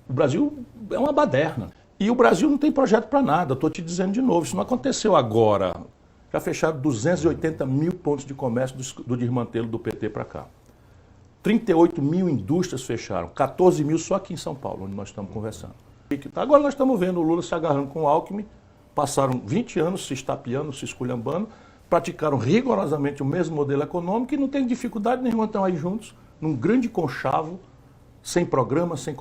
O Brasil é uma baderna. E o Brasil não tem projeto para nada, estou te dizendo de novo, isso não aconteceu agora. Já fecharam 280 mil pontos de comércio do desmantelo do PT para cá. 38 mil indústrias fecharam, 14 mil só aqui em São Paulo, onde nós estamos conversando. Agora nós estamos vendo o Lula se agarrando com o Alckmin, passaram 20 anos se estapeando, se esculhambando, praticaram rigorosamente o mesmo modelo econômico e não tem dificuldade nenhuma, estão aí juntos, num grande conchavo, sem programa, sem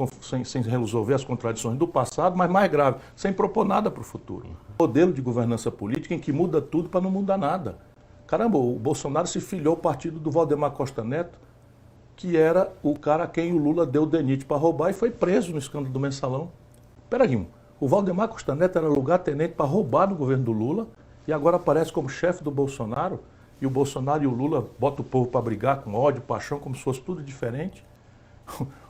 resolver as contradições do passado, mas mais grave, sem propor nada para o futuro. Modelo de governança política em que muda tudo para não mudar nada. Caramba, o Bolsonaro se filiou ao partido do Valdemar Costa Neto, que era o cara a quem o Lula deu o DENIT para roubar e foi preso no escândalo do Mensalão. Peraí, o Valdemar Costa Neto era lugar-tenente para roubar no governo do Lula e agora aparece como chefe do Bolsonaro e o Bolsonaro e o Lula botam o povo para brigar com ódio, paixão, como se fosse tudo diferente.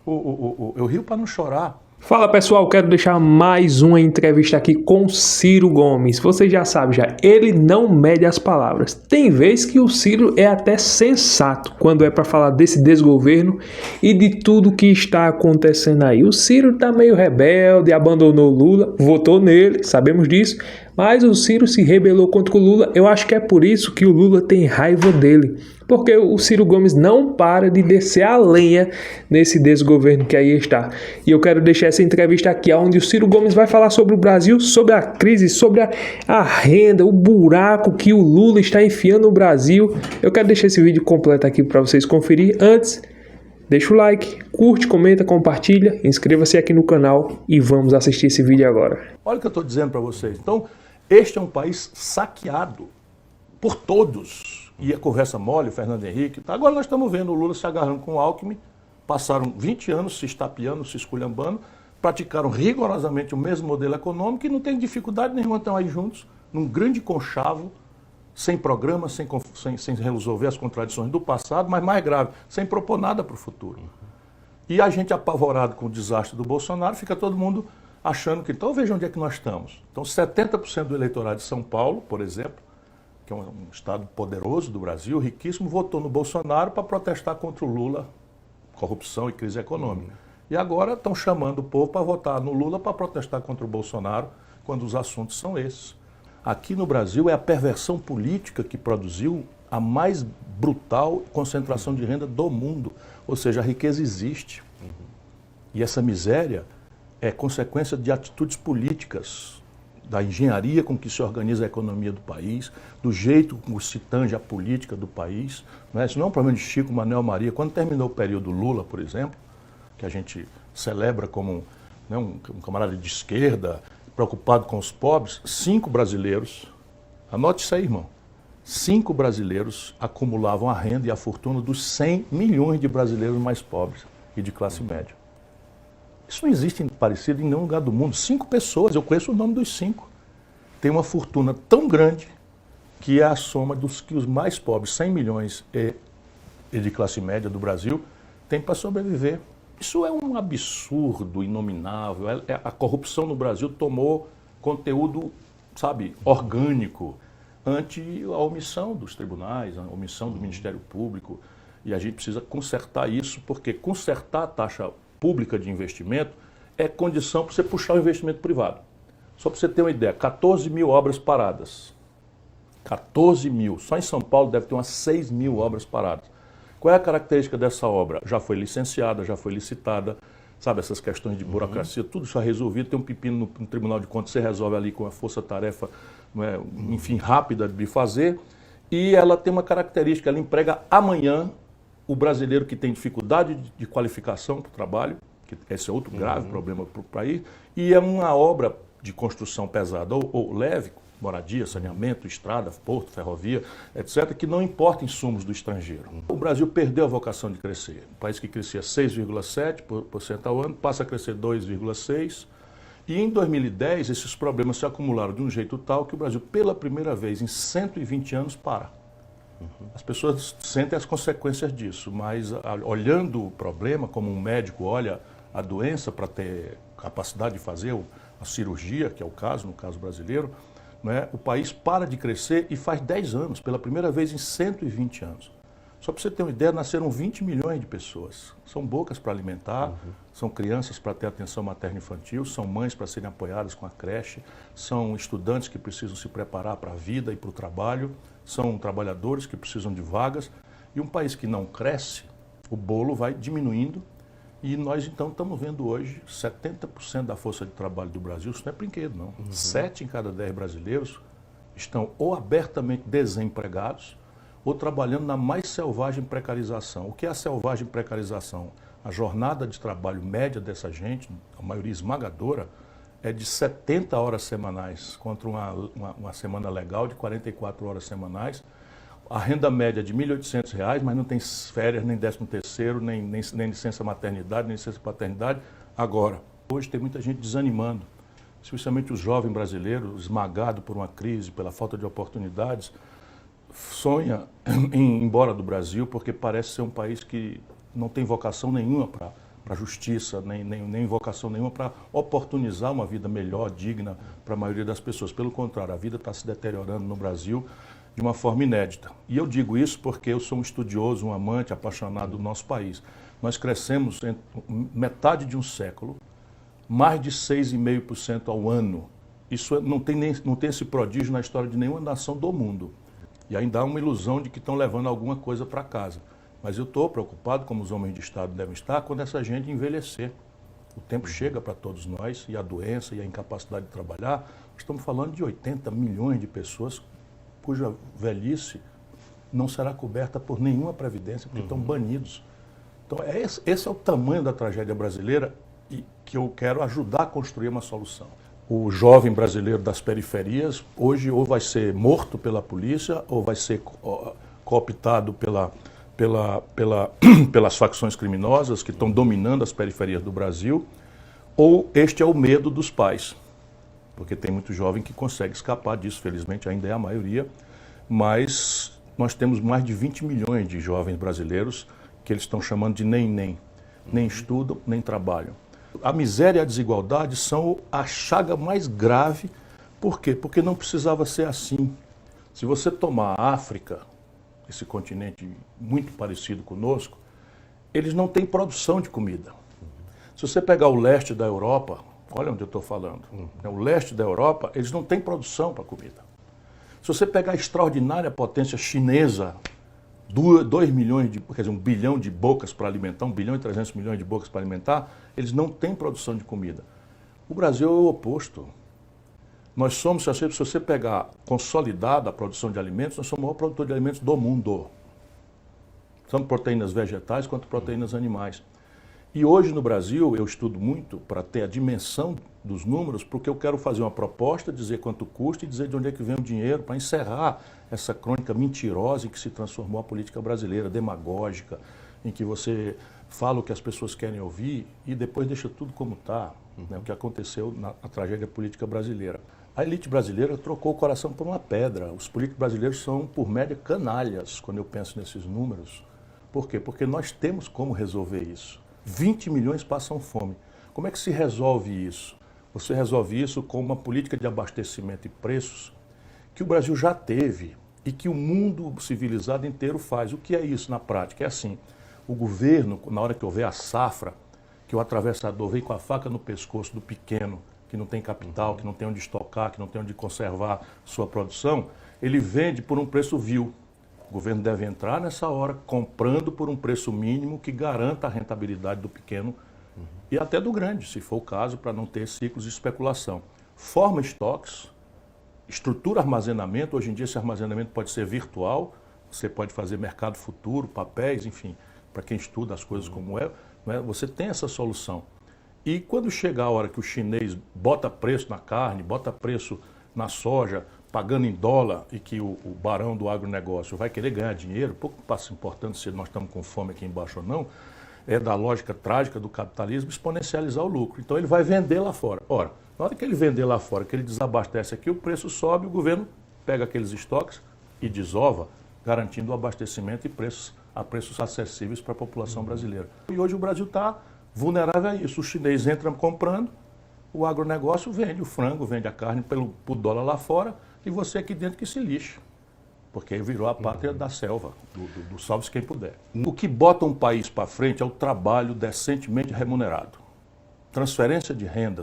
Eu rio para não chorar. Fala pessoal, quero deixar mais uma entrevista aqui com Ciro Gomes. Você já sabe, ele não mede as palavras. Tem vez que o Ciro é até sensato quando é para falar desse desgoverno e de tudo que está acontecendo aí. O Ciro tá meio rebelde, abandonou o Lula, votou nele, sabemos disso. Mas o Ciro se rebelou contra o Lula. Eu acho que é por isso que o Lula tem raiva dele. Porque o Ciro Gomes não para de descer a lenha nesse desgoverno que aí está. E eu quero deixar essa entrevista aqui, onde o Ciro Gomes vai falar sobre o Brasil, sobre a crise, sobre a renda, o buraco que o Lula está enfiando no Brasil. Eu quero deixar esse vídeo completo aqui para vocês conferir. Antes, deixa o like, curte, comenta, compartilha, inscreva-se aqui no canal e vamos assistir esse vídeo agora. Olha o que eu estou dizendo para vocês. Então, este é um país saqueado por todos. E a conversa mole, o Fernando Henrique. Agora nós estamos vendo o Lula se agarrando com o Alckmin, passaram 20 anos se estapeando, se esculhambando, praticaram rigorosamente o mesmo modelo econômico e não tem dificuldade nenhuma, estão aí juntos, num grande conchavo, sem programa, sem resolver as contradições do passado, mas mais grave, sem propor nada para o futuro. E a gente apavorado com o desastre do Bolsonaro, fica todo mundo achando que... Então veja onde é que nós estamos. Então 70% do eleitorado de São Paulo, por exemplo, que é um estado poderoso do Brasil, riquíssimo, votou no Bolsonaro para protestar contra o Lula, corrupção e crise econômica. E agora estão chamando o povo para votar no Lula para protestar contra o Bolsonaro, quando os assuntos são esses. Aqui no Brasil é a perversão política que produziu a mais brutal concentração de renda do mundo. Ou seja, a riqueza existe. E essa miséria é consequência de atitudes políticas, da engenharia com que se organiza a economia do país, do jeito como se tange a política do país. Isso não é um problema de Chico, Manuel, Maria. Quando terminou o período Lula, por exemplo, que a gente celebra como um camarada de esquerda, preocupado com os pobres, 5 brasileiros, anote isso aí, irmão, 5 brasileiros acumulavam a renda e a fortuna dos 100 milhões de brasileiros mais pobres e de classe média. Isso não existe parecido em nenhum lugar do mundo. 5 pessoas, eu conheço o nome dos 5. Tem uma fortuna tão grande que é a soma dos que os mais pobres, 100 milhões e de classe média do Brasil, têm para sobreviver. Isso é um absurdo inominável. A corrupção no Brasil tomou conteúdo, orgânico, ante a omissão dos tribunais, a omissão do Ministério Público. E a gente precisa consertar isso, porque consertar a taxa pública de investimento é condição para você puxar o investimento privado. Só para você ter uma ideia, 14 mil obras paradas. 14 mil. Só em São Paulo deve ter umas 6 mil obras paradas. Qual é a característica dessa obra? Já foi licenciada, já foi licitada, essas questões de burocracia, tudo já resolvido, tem um pepino no Tribunal de Contas, você resolve ali com a força-tarefa, enfim, rápida de fazer, e ela tem uma característica, ela emprega amanhã o brasileiro que tem dificuldade de qualificação para o trabalho, que esse é outro grave problema para o país, e é uma obra de construção pesada ou leve, moradia, saneamento, estrada, porto, ferrovia, etc., que não importa insumos do estrangeiro. O Brasil perdeu a vocação de crescer. Um país que crescia 6,7% ao ano, passa a crescer 2,6%, e em 2010 esses problemas se acumularam de um jeito tal que o Brasil, pela primeira vez em 120 anos, para. As pessoas sentem as consequências disso, mas olhando o problema, como um médico olha a doença para ter capacidade de fazer a cirurgia, que é o caso, no caso brasileiro, o país para de crescer e faz 10 anos, pela primeira vez em 120 anos. Só para você ter uma ideia, nasceram 20 milhões de pessoas. São bocas para alimentar, são crianças para ter atenção materno-infantil, são mães para serem apoiadas com a creche, são estudantes que precisam se preparar para a vida e para o trabalho, são trabalhadores que precisam de vagas. E um país que não cresce, o bolo vai diminuindo. E nós, então, estamos vendo hoje 70% da força de trabalho do Brasil, isso não é brinquedo, não. 7 em cada 10 brasileiros estão ou abertamente desempregados ou trabalhando na mais selvagem precarização. O que é a selvagem precarização? A jornada de trabalho média dessa gente, a maioria esmagadora, é de 70 horas semanais, contra uma semana legal de 44 horas semanais. A renda média é de R$ 1.800, mas não tem férias, nem 13º, nem licença maternidade, nem licença paternidade. Agora, hoje tem muita gente desanimando, especialmente os jovens brasileiros, esmagados por uma crise, pela falta de oportunidades, sonha em ir embora do Brasil porque parece ser um país que não tem vocação nenhuma para a justiça, nem vocação nenhuma para oportunizar uma vida melhor, digna para a maioria das pessoas. Pelo contrário, a vida está se deteriorando no Brasil de uma forma inédita. E eu digo isso porque eu sou um estudioso, um amante, apaixonado do nosso país. Nós crescemos em metade de um século, mais de 6,5% ao ano. Isso não tem esse prodígio na história de nenhuma nação do mundo. E ainda há uma ilusão de que estão levando alguma coisa para casa. Mas eu estou preocupado, como os homens de Estado devem estar, quando essa gente envelhecer. O tempo chega para todos nós, e a doença e a incapacidade de trabalhar. Nós estamos falando de 80 milhões de pessoas cuja velhice não será coberta por nenhuma previdência, porque estão banidos. Então, esse é o tamanho da tragédia brasileira e que eu quero ajudar a construir uma solução. O jovem brasileiro das periferias, hoje, ou vai ser morto pela polícia, ou vai ser cooptado pelas facções criminosas que estão dominando as periferias do Brasil, ou este é o medo dos pais. Porque tem muito jovem que consegue escapar disso, felizmente ainda é a maioria, mas nós temos mais de 20 milhões de jovens brasileiros que eles estão chamando de nem estudam, nem trabalham. A miséria e a desigualdade são a chaga mais grave. Por quê? Porque não precisava ser assim. Se você tomar a África, esse continente muito parecido conosco, eles não têm produção de comida. Se você pegar o leste da Europa, olha onde eu estou falando, o leste da Europa, eles não têm produção para comida. Se você pegar a extraordinária potência chinesa, 2 milhões quer dizer, 1 bilhão de bocas para alimentar, 1 bilhão e 300 milhões de bocas para alimentar, eles não têm produção de comida. O Brasil é o oposto. Nós somos, se você pegar consolidada a produção de alimentos, nós somos o maior produtor de alimentos do mundo. Tanto proteínas vegetais quanto proteínas animais. E hoje no Brasil, eu estudo muito para ter a dimensão dos números, porque eu quero fazer uma proposta, dizer quanto custa e dizer de onde é que vem o dinheiro, para encerrar essa crônica mentirosa em que se transformou a política brasileira, demagógica, em que você fala o que as pessoas querem ouvir e depois deixa tudo como está, né, o que aconteceu na tragédia política brasileira. A elite brasileira trocou o coração por uma pedra. Os políticos brasileiros são, por média, canalhas, quando eu penso nesses números. Por quê? Porque nós temos como resolver isso. 20 milhões passam fome. Como é que se resolve isso? Você resolve isso com uma política de abastecimento e preços que o Brasil já teve e que o mundo civilizado inteiro faz. O que é isso na prática? É assim, o governo, na hora que houver a safra, que o atravessador vem com a faca no pescoço do pequeno, que não tem capital, que não tem onde estocar, que não tem onde conservar sua produção, ele vende por um preço vil. O governo deve entrar nessa hora comprando por um preço mínimo que garanta a rentabilidade do pequeno e até do grande, se for o caso, para não ter ciclos de especulação. Forma estoques, estrutura armazenamento. Hoje em dia esse armazenamento pode ser virtual, você pode fazer mercado futuro, papéis, enfim, para quem estuda as coisas como né, você tem essa solução. E quando chegar a hora que o chinês bota preço na carne, bota preço na soja, pagando em dólar, e que o barão do agronegócio vai querer ganhar dinheiro, pouco passa importando se nós estamos com fome aqui embaixo ou não, é da lógica trágica do capitalismo exponencializar o lucro. Então ele vai vender lá fora. Ora, na hora que ele vender lá fora, que ele desabastece aqui, o preço sobe, o governo pega aqueles estoques e desova, garantindo o abastecimento e a preços acessíveis para a população brasileira. E hoje o Brasil está vulnerável a isso. O chinês entra comprando, o agronegócio vende o frango, vende a carne por dólar lá fora, e você aqui dentro que se lixe. porque aí virou a pátria da selva, do salve-se quem puder. O que bota um país para frente é o trabalho decentemente remunerado. Transferência de renda,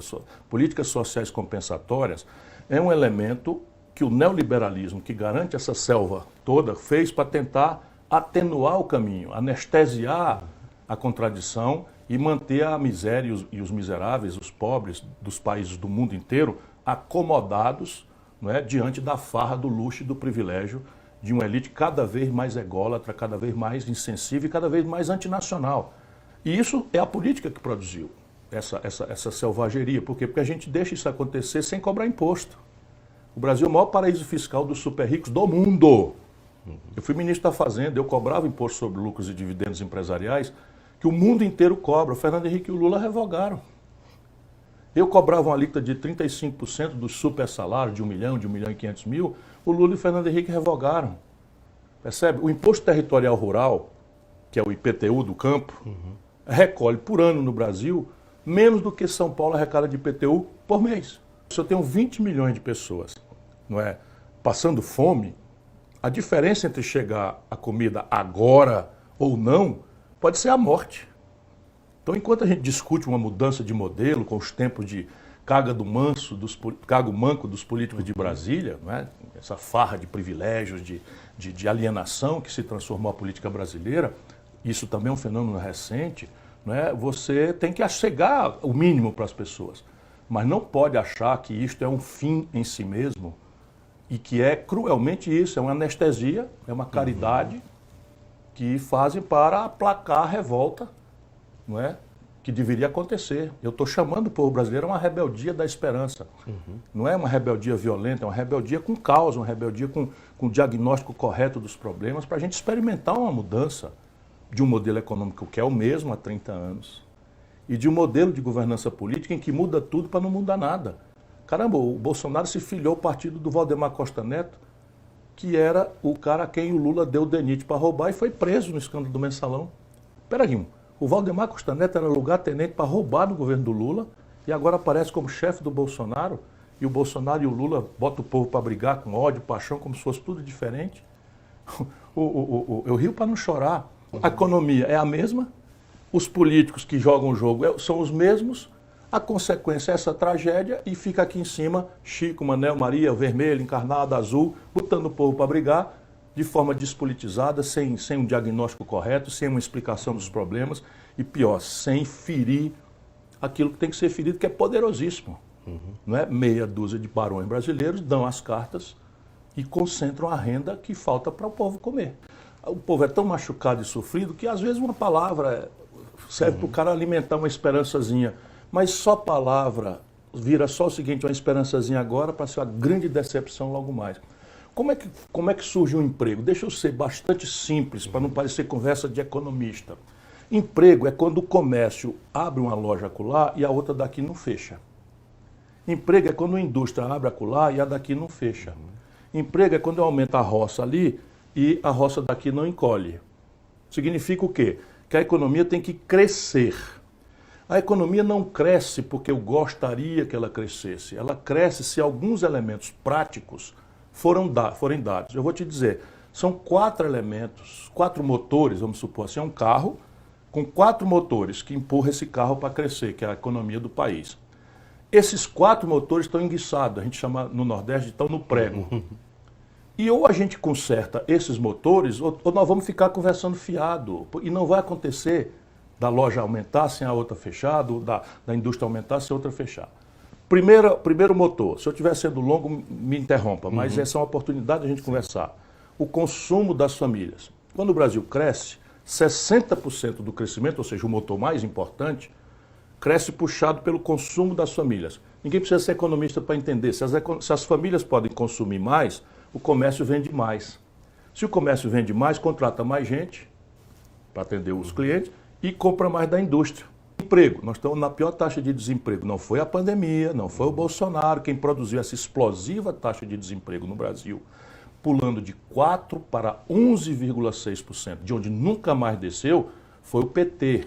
políticas sociais compensatórias, é um elemento que o neoliberalismo, que garante essa selva toda, fez para tentar atenuar o caminho, anestesiar a contradição e manter a miséria e os miseráveis, os pobres dos países do mundo inteiro, acomodados, não é, diante da farra, do luxo e do privilégio de uma elite cada vez mais ególatra, cada vez mais insensível e cada vez mais antinacional. E isso é a política que produziu essa selvageria. Por quê? Porque a gente deixa isso acontecer sem cobrar imposto. O Brasil é o maior paraíso fiscal dos super ricos do mundo. Eu fui ministro da Fazenda, eu cobrava imposto sobre lucros e dividendos empresariais que o mundo inteiro cobra. O Fernando Henrique e o Lula revogaram. Eu cobrava uma alíquota de 35% dos super salários, de 1 milhão, de 1 milhão e 500 mil. O Lula e o Fernando Henrique revogaram. Percebe? O Imposto Territorial Rural, que é o IPTU do campo, recolhe por ano no Brasil menos do que São Paulo arrecada de IPTU por mês. Se eu tenho 20 milhões de pessoas, não é, passando fome, a diferença entre chegar a comida agora ou não pode ser a morte. Então, enquanto a gente discute uma mudança de modelo com os tempos de cago manco dos políticos de Brasília, não é? Essa farra de privilégios, de alienação que se transformou a política brasileira, isso também é um fenômeno recente, não é? Você tem que achegar o mínimo para as pessoas, mas não pode achar que isto é um fim em si mesmo e que é cruelmente isso, é uma anestesia, é uma caridade que fazem para aplacar a revolta, não é? Que deveria acontecer. Eu estou chamando o povo brasileiro a uma rebeldia da esperança. Não é uma rebeldia violenta, é uma rebeldia com causa, uma rebeldia com o diagnóstico correto dos problemas, para a gente experimentar uma mudança de um modelo econômico que é o mesmo há 30 anos e de um modelo de governança política em que muda tudo para não mudar nada. Caramba, o Bolsonaro se filiou ao partido do Valdemar Costa Neto, que era o cara a quem o Lula deu o DENIT para roubar e foi preso no escândalo do Mensalão. Peraí, o Valdemar Costa Neto era lugar-tenente para roubar no governo do Lula e agora aparece como chefe do Bolsonaro e o Bolsonaro e o Lula botam o povo para brigar com ódio, paixão, como se fosse tudo diferente. Eu rio para não chorar. A economia é a mesma, os políticos que jogam o jogo são os mesmos, a consequência é essa tragédia e fica aqui em cima Chico, Manel, Maria, vermelho, encarnado, azul, botando o povo para brigar de forma despolitizada, sem um diagnóstico correto, sem uma explicação dos problemas e, pior, sem ferir aquilo que tem que ser ferido, que é poderosíssimo. Não é? Meia dúzia de barões brasileiros dão as cartas e concentram a renda que falta para o povo comer. O povo é tão machucado e sofrido que, às vezes, uma palavra serve para o cara alimentar uma esperançazinha, mas só palavra vira só o seguinte, uma esperançazinha agora para ser uma grande decepção logo mais. Como é que surge um emprego? Deixa eu ser bastante simples, para não parecer conversa de economista. Emprego é quando o comércio abre uma loja acolá e a outra daqui não fecha. Emprego é quando a indústria abre acolá e a daqui não fecha. Emprego é quando aumenta a roça ali e a roça daqui não encolhe. Significa o quê? Que a economia tem que crescer. A economia não cresce porque eu gostaria que ela crescesse. Ela cresce se alguns elementos práticos forem dados. Eu vou te dizer, são 4 elementos, 4 motores, vamos supor assim, é um carro com 4 motores que empurra esse carro para crescer, que é a economia do país. Esses 4 motores estão enguiçados, a gente chama no Nordeste de estão no prego. E ou a gente conserta esses motores, ou nós vamos ficar conversando fiado. E não vai acontecer da loja aumentar sem a outra fechar, da indústria aumentar sem a outra fechar. Primeiro motor, se eu estiver sendo longo, me interrompa, mas essa é uma oportunidade de a gente conversar. O consumo das famílias. Quando o Brasil cresce, 60% do crescimento, ou seja, o motor mais importante, cresce puxado pelo consumo das famílias. Ninguém precisa ser economista para entender. Se as famílias podem consumir mais, o comércio vende mais. Se o comércio vende mais, contrata mais gente para atender os clientes e compra mais da indústria. Emprego, nós estamos na pior taxa de desemprego. Não foi a pandemia, não foi o Bolsonaro quem produziu essa explosiva taxa de desemprego no Brasil, pulando de 4% para 11,6%, de onde nunca mais desceu, foi o PT,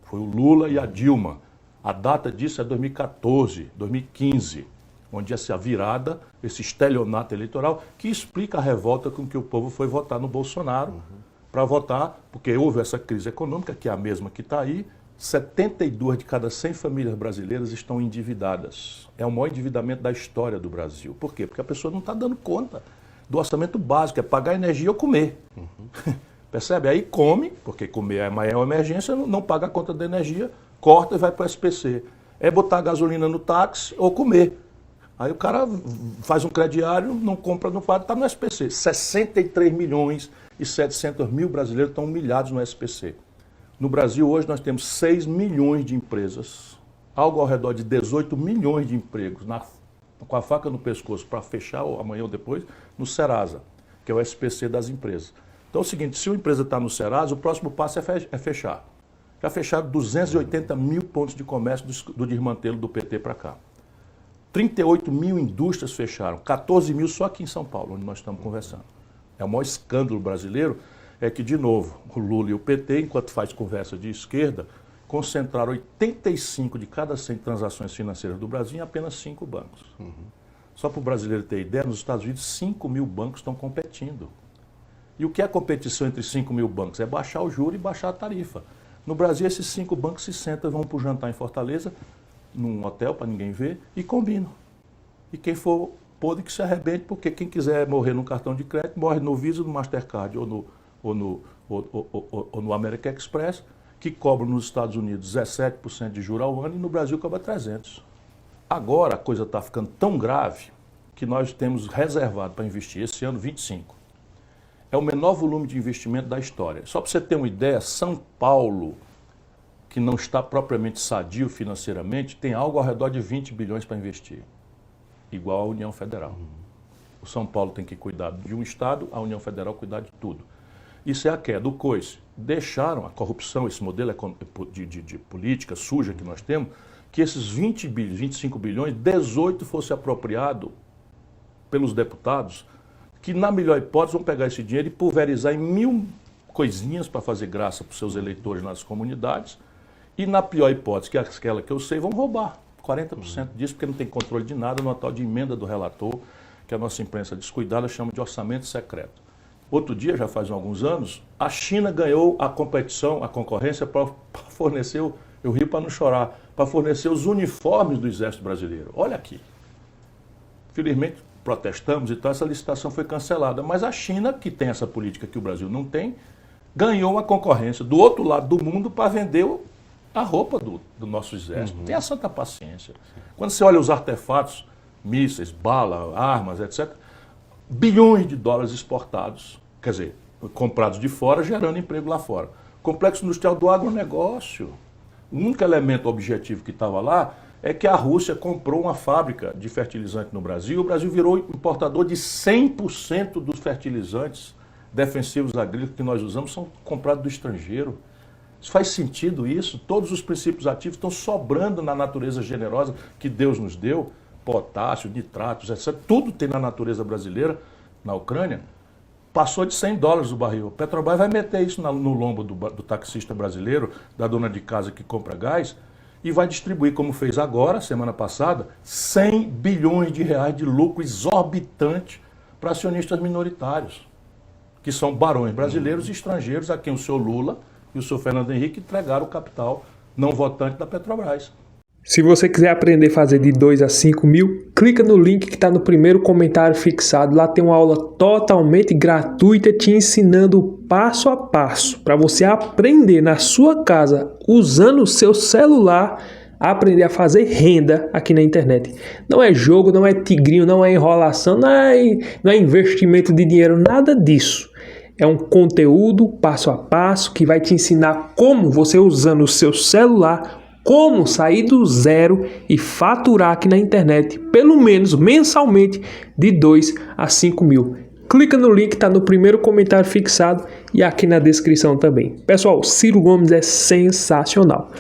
foi o Lula e a Dilma. A data disso é 2014, 2015, onde essa virada, esse estelionato eleitoral, que explica a revolta com que o povo foi votar no Bolsonaro, para votar, porque houve essa crise econômica, que é a mesma que está aí. 72 de cada 100 famílias brasileiras estão endividadas. É o maior endividamento da história do Brasil. Por quê? Porque a pessoa não está dando conta do orçamento básico, é pagar energia ou comer. Percebe? Aí come, porque comer é a maior emergência, não paga a conta da energia, corta e vai para o SPC. É botar gasolina no táxi ou comer. Aí o cara faz um crediário, não compra, não paga, está no SPC. 63 milhões e 700 mil brasileiros estão humilhados no SPC. No Brasil, hoje, nós temos 6 milhões de empresas, algo ao redor de 18 milhões de empregos, com a faca no pescoço para fechar amanhã ou depois, no Serasa, que é o SPC das empresas. Então é o seguinte, se uma empresa está no Serasa, o próximo passo é fechar. Já fecharam 280 mil pontos de comércio do desmantelo do PT para cá. 38 mil indústrias fecharam, 14 mil só aqui em São Paulo, onde nós estamos conversando. É o maior escândalo brasileiro, é que, de novo, o Lula e o PT, enquanto faz conversa de esquerda, concentraram 85 de cada 100 transações financeiras do Brasil em apenas 5 bancos. Só para o brasileiro ter ideia, nos Estados Unidos, 5 mil bancos estão competindo. E o que é a competição entre 5 mil bancos? É baixar o juro e baixar a tarifa. No Brasil, esses 5 bancos se sentam e vão para o jantar em Fortaleza, num hotel para ninguém ver, e combinam. E quem for podre que se arrebente, porque quem quiser morrer no cartão de crédito, morre no Visa, no Mastercard ou no American Express, que cobram nos Estados Unidos 17% de juros ao ano e no Brasil cobra 300%. Agora a coisa está ficando tão grave que nós temos reservado para investir esse ano 25. É o menor volume de investimento da história. Só para você ter uma ideia, São Paulo, que não está propriamente sadio financeiramente, tem algo ao redor de 20 bilhões para investir, igual à União Federal. O São Paulo tem que cuidar de um estado, a União Federal cuidar de tudo. Isso é a queda. O coice. Deixaram a corrupção, esse modelo de política suja que nós temos, que esses 25 bilhões, 18 fosse apropriado pelos deputados, que na melhor hipótese vão pegar esse dinheiro e pulverizar em 1000 coisinhas para fazer graça para os seus eleitores nas comunidades, e na pior hipótese, que é aquela que eu sei, vão roubar 40% disso, porque não tem controle de nada, numa tal de emenda do relator, que a nossa imprensa descuidada chama de orçamento secreto. Outro dia, já faz alguns anos, a China ganhou a competição, a concorrência para fornecer, eu rio para não chorar, para fornecer os uniformes do Exército Brasileiro. Olha aqui. Felizmente, protestamos e tal, essa licitação foi cancelada. Mas a China, que tem essa política que o Brasil não tem, ganhou uma concorrência do outro lado do mundo para vender a roupa do nosso Exército. Tenha santa paciência. Quando você olha os artefatos, mísseis, bala, armas, etc., bilhões de dólares exportados, quer dizer, comprados de fora, gerando emprego lá fora. Complexo industrial do agronegócio. O único elemento objetivo que estava lá é que a Rússia comprou uma fábrica de fertilizante no Brasil, o Brasil virou importador de 100% dos fertilizantes defensivos agrícolas que nós usamos são comprados do estrangeiro. Isso faz sentido isso? Todos os princípios ativos estão sobrando na natureza generosa que Deus nos deu, potássio, nitratos, etc. Tudo tem na natureza brasileira, na Ucrânia, passou de $100 o barril. Petrobras vai meter isso no lombo do taxista brasileiro, da dona de casa que compra gás, e vai distribuir, como fez agora, semana passada, 100 bilhões de reais de lucro exorbitante para acionistas minoritários, que são barões brasileiros e estrangeiros, a quem o senhor Lula e o senhor Fernando Henrique entregaram o capital não votante da Petrobras. Se você quiser aprender a fazer de 2 a 5 mil, clica no link que está no primeiro comentário fixado. Lá tem uma aula totalmente gratuita te ensinando passo a passo para você aprender na sua casa, usando o seu celular, a aprender a fazer renda aqui na internet. Não é jogo, não é tigrinho, não é enrolação, não é investimento de dinheiro, nada disso. É um conteúdo passo a passo que vai te ensinar como você, usando o seu celular, como sair do zero e faturar aqui na internet, pelo menos mensalmente, de 2 a 5 mil. Clica no link que está no primeiro comentário fixado e aqui na descrição também. Pessoal, Ciro Gomes é sensacional.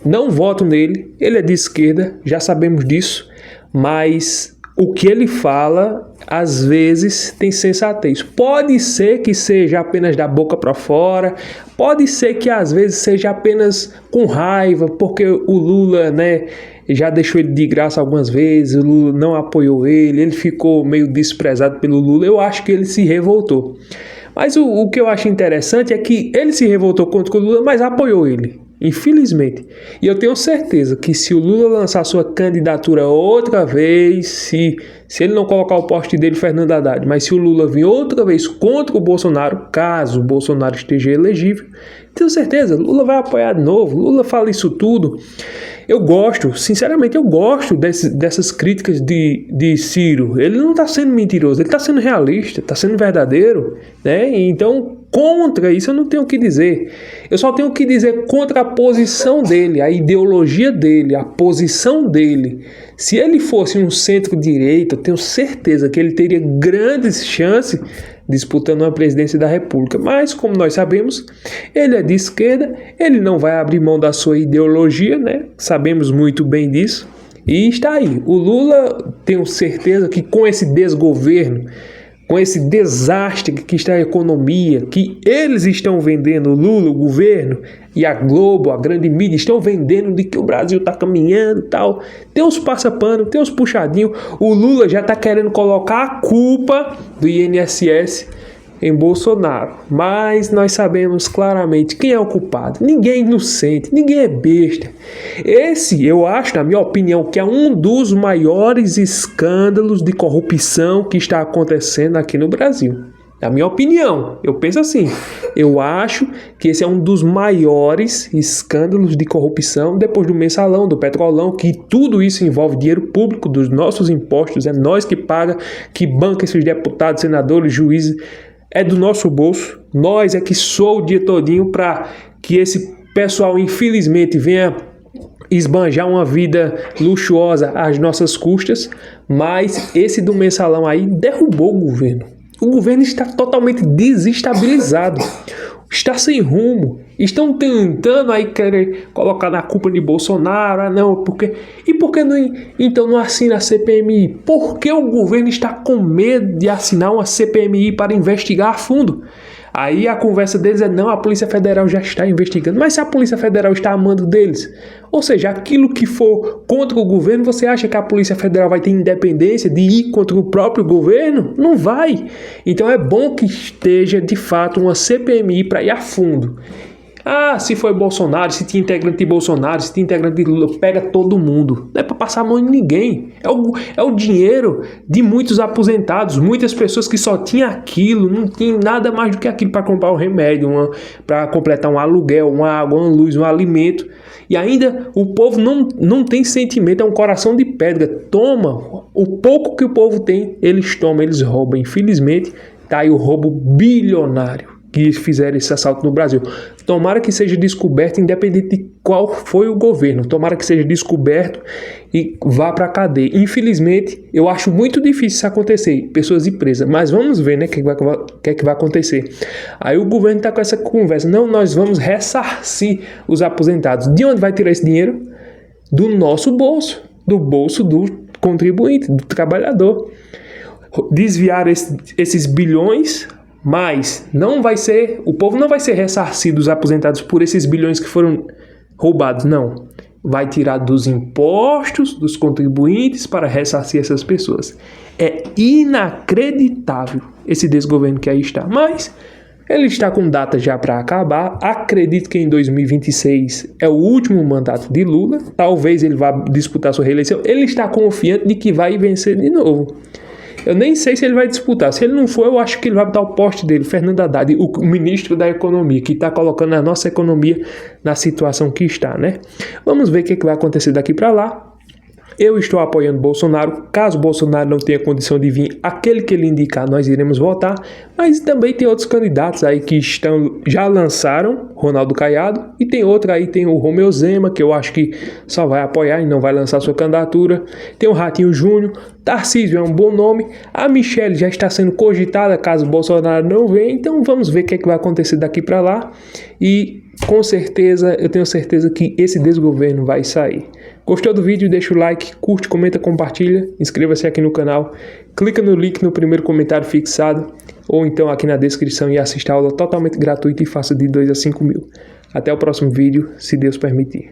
Não voto nele, ele é de esquerda, já sabemos disso, mas o que ele fala, às vezes, tem sensatez. Pode ser que seja apenas da boca para fora, pode ser que às vezes seja apenas com raiva, porque o Lula, já deixou ele de graça algumas vezes, o Lula não apoiou ele ficou meio desprezado pelo Lula. Eu acho que ele se revoltou. Mas o que eu acho interessante é que ele se revoltou contra o Lula, mas apoiou ele, infelizmente. E eu tenho certeza que se o Lula lançar sua candidatura outra vez, se ele não colocar o poste dele, Fernando Haddad, mas se o Lula vir outra vez contra o Bolsonaro, caso o Bolsonaro esteja elegível, tenho certeza, Lula vai apoiar de novo. Lula fala isso tudo. Eu gosto, sinceramente, eu gosto dessas críticas de Ciro. Ele não está sendo mentiroso, ele está sendo realista, está sendo verdadeiro, né? Então, contra isso eu não tenho o que dizer. Eu só tenho o que dizer contra a posição dele, a ideologia dele, a posição dele. Se ele fosse um centro-direita, eu tenho certeza que ele teria grandes chances disputando a presidência da República. Mas, como nós sabemos, ele é de esquerda, ele não vai abrir mão da sua ideologia, né? Sabemos muito bem disso. E está aí. O Lula, tenho certeza que com esse desgoverno, com esse desastre que está a economia, que eles estão vendendo, o Lula, o governo e a Globo, a grande mídia, estão vendendo de que o Brasil está caminhando e tal. Tem uns passapano, tem uns puxadinhos. O Lula já está querendo colocar a culpa do INSS em Bolsonaro. Mas nós sabemos claramente quem é o culpado. Ninguém é inocente, ninguém é besta. Esse, eu acho, na minha opinião, que é um dos maiores escândalos de corrupção que está acontecendo aqui no Brasil. Na minha opinião, eu penso assim, eu acho que esse é um dos maiores escândalos de corrupção depois do mensalão, do petrolão, que tudo isso envolve dinheiro público dos nossos impostos, é nós que paga, que banca esses deputados, senadores, juízes, é do nosso bolso, nós é que sou o dia todinho para que esse pessoal infelizmente venha esbanjar uma vida luxuosa às nossas custas, mas esse do mensalão aí derrubou o governo. O governo está totalmente desestabilizado, está sem rumo, estão tentando aí querer colocar na culpa de Bolsonaro, não, porque... E por que não, então não assina a CPMI? Por que o governo está com medo de assinar uma CPMI para investigar a fundo? Aí a conversa deles é, não, a Polícia Federal já está investigando. Mas se a Polícia Federal está a mando deles, ou seja, aquilo que for contra o governo, você acha que a Polícia Federal vai ter independência de ir contra o próprio governo? Não vai. Então é bom que esteja, de fato, uma CPMI para ir a fundo. Ah, se foi Bolsonaro, se tinha integrante de Bolsonaro, se tinha integrante de Lula, pega todo mundo. Não é para passar a mão em ninguém. É o dinheiro de muitos aposentados, muitas pessoas que só tinham aquilo, não tinham nada mais do que aquilo para comprar um remédio, para completar um aluguel, uma água, uma luz, um alimento. E ainda o povo não tem sentimento, é um coração de pedra. Toma, o pouco que o povo tem, eles tomam, eles roubam. Infelizmente, está aí o roubo bilionário que fizeram esse assalto no Brasil. Tomara que seja descoberto, independente de qual foi o governo. Tomara que seja descoberto e vá para a cadeia. Infelizmente, eu acho muito difícil isso acontecer, pessoas ir presas. Mas vamos ver, né, o que é que vai acontecer. Aí o governo está com essa conversa. Não, nós vamos ressarcir os aposentados. De onde vai tirar esse dinheiro? Do nosso bolso. Do bolso do contribuinte, do trabalhador. Desviar esses bilhões... Mas não vai ser, o povo não vai ser ressarcido, os aposentados, por esses bilhões que foram roubados, não. Vai tirar dos impostos, dos contribuintes para ressarcir essas pessoas. É inacreditável esse desgoverno que aí está. Mas ele está com data já para acabar. Acredito que em 2026 é o último mandato de Lula. Talvez ele vá disputar sua reeleição. Ele está confiante de que vai vencer de novo. Eu nem sei se ele vai disputar. Se ele não for, eu acho que ele vai botar o poste dele, Fernando Haddad, o ministro da Economia, que está colocando a nossa economia na situação que está, né? Vamos ver o que vai acontecer daqui para lá. Eu estou apoiando Bolsonaro. Caso Bolsonaro não tenha condição de vir, aquele que ele indicar, nós iremos votar. Mas também tem outros candidatos aí que já lançaram, Ronaldo Caiado, e tem outro aí, tem o Romeu Zema, que eu acho que só vai apoiar e não vai lançar sua candidatura. Tem o Ratinho Júnior, Tarcísio é um bom nome, a Michelle já está sendo cogitada caso Bolsonaro não venha, então vamos ver o que é que vai acontecer daqui para lá. E com certeza, eu tenho certeza que esse desgoverno vai sair. Gostou do vídeo? Deixa o like, curte, comenta, compartilha, inscreva-se aqui no canal, clica no link no primeiro comentário fixado ou então aqui na descrição e assista a aula totalmente gratuita e faça de 2 a 5 mil. Até o próximo vídeo, se Deus permitir.